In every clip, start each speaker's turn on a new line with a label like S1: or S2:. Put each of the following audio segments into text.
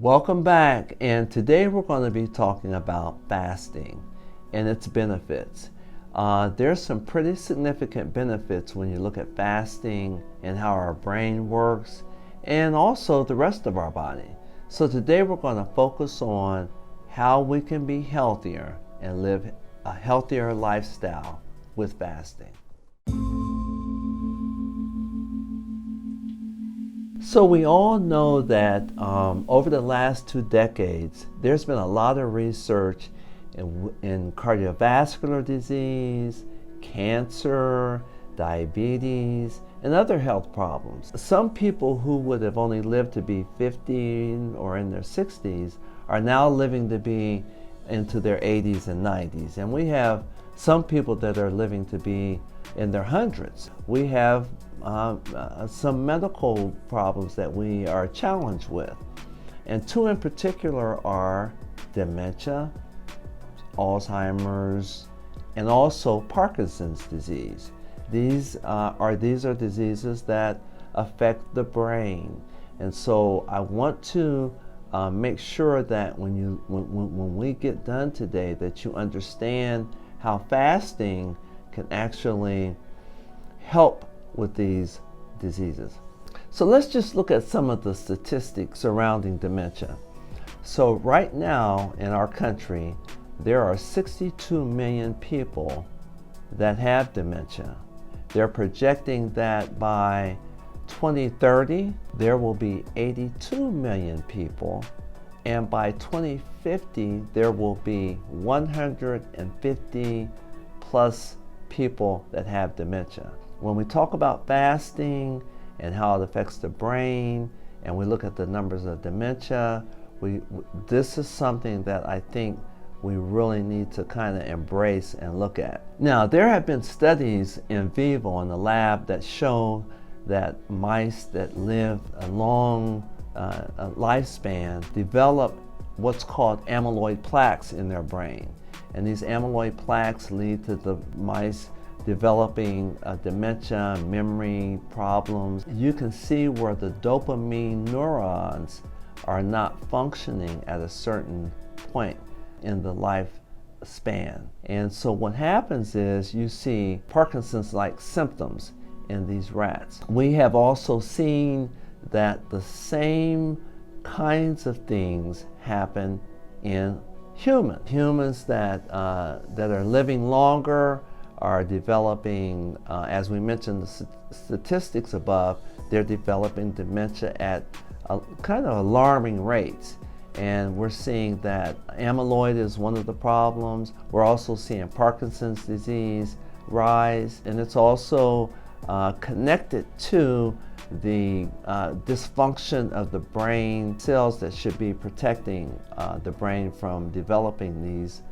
S1: Welcome back, and today we're going to be talking about fasting and its benefits. There's some pretty significant benefits when you look at fasting and how our brain works and also the rest of our body. So today we're going to focus on how we can be healthier and live a healthier lifestyle with fasting. So we all know that over the last 2 decades, there's been a lot of research in cardiovascular disease, cancer, diabetes, and other health problems. Some people who would have only lived to be 50 or in their 60s are now living to be into their 80s and 90s. And we have some people that are living to be in their hundreds. We have some medical problems that we are challenged with. And 2 in particular are dementia, Alzheimer's, and also Parkinson's disease. These are diseases that affect the brain. And so I want to make sure that when we get done today that you understand how fasting can actually help with these diseases. So let's just look at some of the statistics surrounding dementia. So right now in our country, there are 62 million people that have dementia. They're projecting that by 2030, there will be 82 million people, and by 2050, there will be 150 plus people that have dementia. When we talk about fasting and how it affects the brain, and we look at the numbers of dementia, this is something that I think we really need to kind of embrace and look at. Now, there have been studies in vivo in the lab that show that mice that live a long lifespan develop what's called amyloid plaques in their brain. And these amyloid plaques lead to the mice developing dementia, memory problems. You can see where the dopamine neurons are not functioning at a certain point in the lifespan. And so what happens is you see Parkinson's-like symptoms in these rats. We have also seen that the same kinds of things happen in humans that are living longer are developing, as we mentioned the statistics above, they're developing dementia at kind of alarming rates. And we're seeing that amyloid is one of the problems. We're also seeing Parkinson's disease rise, and it's also connected to the dysfunction of the brain cells that should be protecting the brain from developing these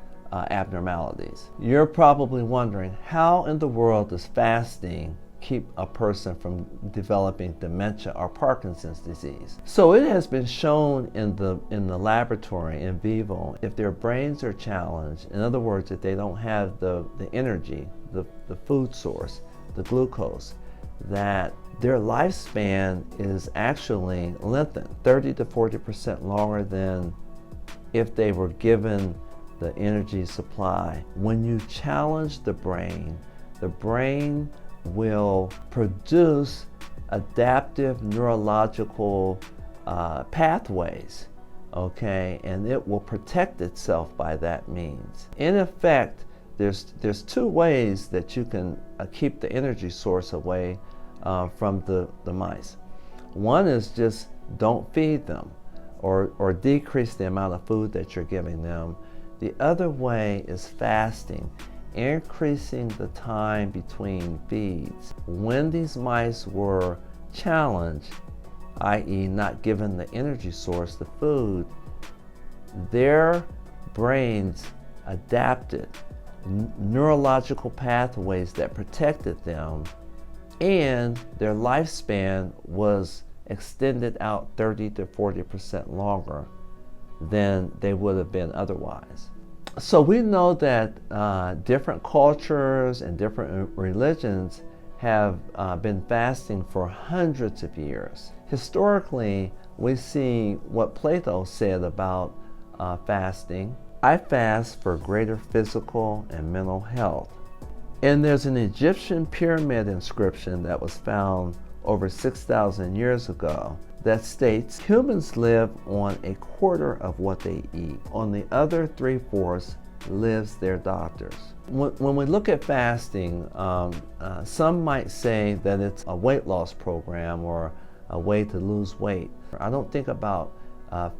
S1: abnormalities. You're probably wondering, how in the world does fasting keep a person from developing dementia or Parkinson's disease? So it has been shown in the laboratory in vivo, if their brains are challenged, in other words, if they don't have the energy, the food source, the glucose, that their lifespan is actually lengthened 30 to 40% longer than if they were given the energy supply. When you challenge the brain will produce adaptive neurological pathways, okay, and it will protect itself by that means. In effect, there's 2 ways that you can keep the energy source away from the mice. One is just don't feed them or decrease the amount of food that you're giving them. The other way is fasting, increasing the time between feeds. When these mice were challenged, i.e. not given the energy source, the food, their brains adapted neurological pathways that protected them, and their lifespan was extended out 30 to 40% longer than they would have been otherwise. So we know that different cultures and different religions have been fasting for hundreds of years. Historically, we see what Plato said about fasting. I fast for greater physical and mental health. And there's an Egyptian pyramid inscription that was found over 6,000 years ago that states humans live on a quarter of what they eat. On the other 3/4 lives their doctors. When we look at fasting, some might say that it's a weight loss program or a way to lose weight. I don't think about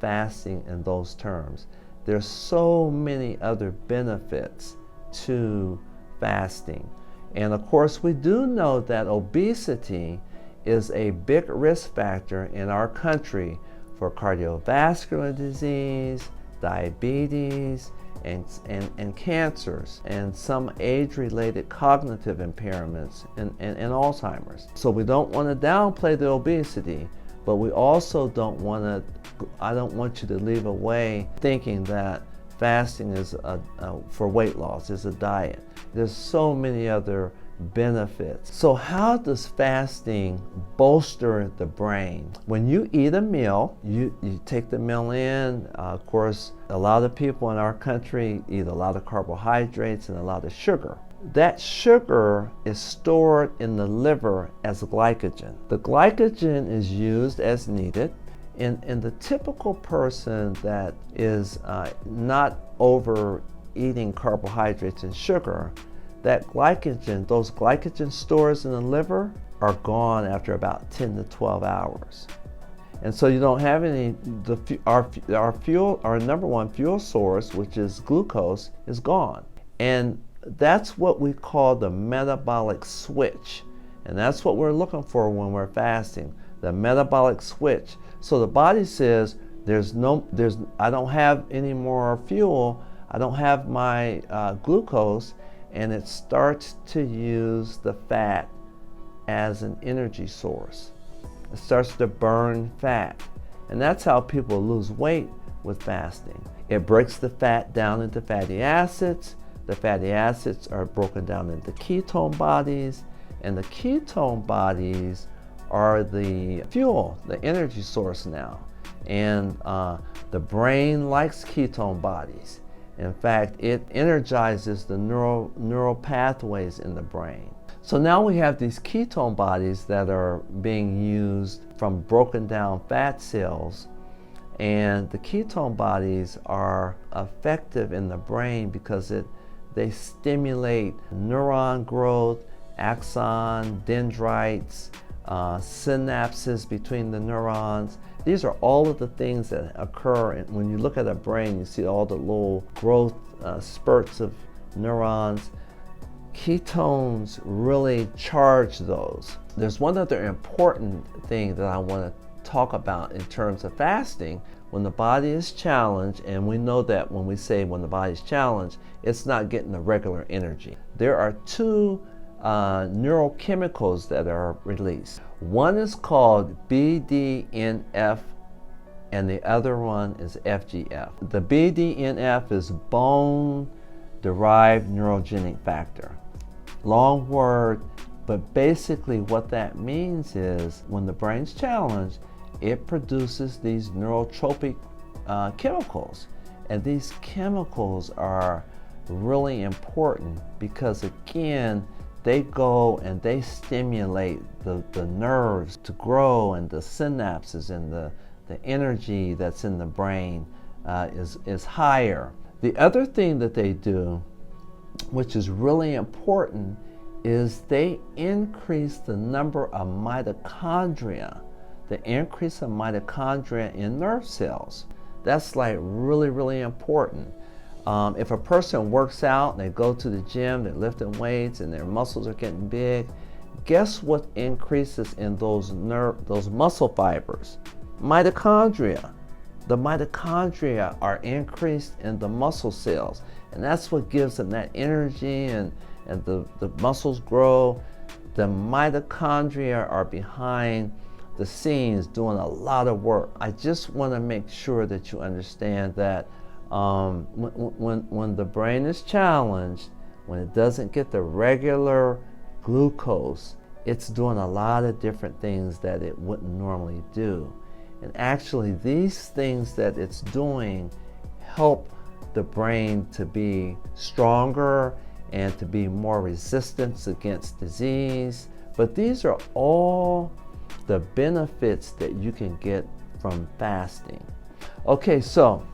S1: fasting in those terms. There's so many other benefits to fasting. And of course, we do know that obesity is a big risk factor in our country for cardiovascular disease, diabetes, and cancers, and some age-related cognitive impairments and Alzheimer's. So we don't want to downplay the obesity, but we also don't want to, I don't want you to leave away thinking that fasting is for weight loss, is a diet. There's so many other benefits. So how does fasting bolster the brain? When you eat a meal, you take the meal in. Of course, a lot of people in our country eat a lot of carbohydrates and a lot of sugar. That sugar is stored in the liver as glycogen. The glycogen is used as needed. In the typical person that is not overeating carbohydrates and sugar, that glycogen, those glycogen stores in the liver are gone after about 10 to 12 hours. And so you don't have any, our number one fuel source, which is glucose, is gone. And that's what we call the metabolic switch. And that's what we're looking for when we're fasting, the metabolic switch. So the body says, I don't have any more fuel, I don't have my glucose, and it starts to use the fat as an energy source. It starts to burn fat. And that's how people lose weight with fasting. It breaks the fat down into fatty acids. The fatty acids are broken down into ketone bodies, and the ketone bodies are the fuel, the energy source now. And the brain likes ketone bodies. In fact, it energizes the neural pathways in the brain. So now we have these ketone bodies that are being used from broken down fat cells, and the ketone bodies are effective in the brain because they stimulate neuron growth, axon, dendrites, synapses between the neurons. These are all of the things that occur, and when you look at a brain, you see all the little growth spurts of neurons. Ketones really charge those. There's one other important thing that I want to talk about in terms of fasting. When the body is challenged, and we know that when we say when the body is challenged, it's not getting the regular energy. There are two neurochemicals that are released. One is called Bdnf and the other one is FGF. The Bdnf is bone-derived neurogenic factor. Long word, but basically what that means is when the brain's challenged, it produces these neurotropic chemicals. And these chemicals are really important because, again, they go and they stimulate the nerves to grow, and the synapses and the energy that's in the brain is higher. The other thing that they do, which is really important, is they increase the number of mitochondria, the increase of mitochondria in nerve cells. That's like really, really important. If a person works out and they go to the gym, they're lifting weights and their muscles are getting big, guess what increases in those muscle fibers? Mitochondria. The mitochondria are increased in the muscle cells, and that's what gives them that energy, and the muscles grow. The mitochondria are behind the scenes doing a lot of work. I just want to make sure that you understand that when the brain is challenged, when it doesn't get the regular glucose, it's doing a lot of different things that it wouldn't normally do. And actually, these things that it's doing help the brain to be stronger and to be more resistant against disease. But these are all the benefits that you can get from fasting. Okay, so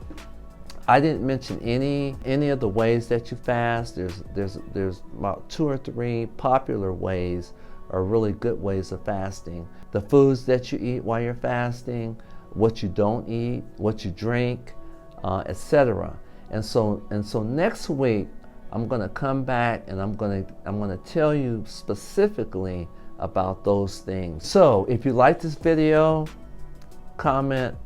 S1: I didn't mention any of the ways that you fast. There's about 2 or 3 popular ways, or really good ways of fasting. The foods that you eat while you're fasting, what you don't eat, what you drink, etc. And so next week I'm going to come back and I'm going to tell you specifically about those things. So if you like this video, comment,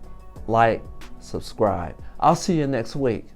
S1: like, subscribe. I'll see you next week.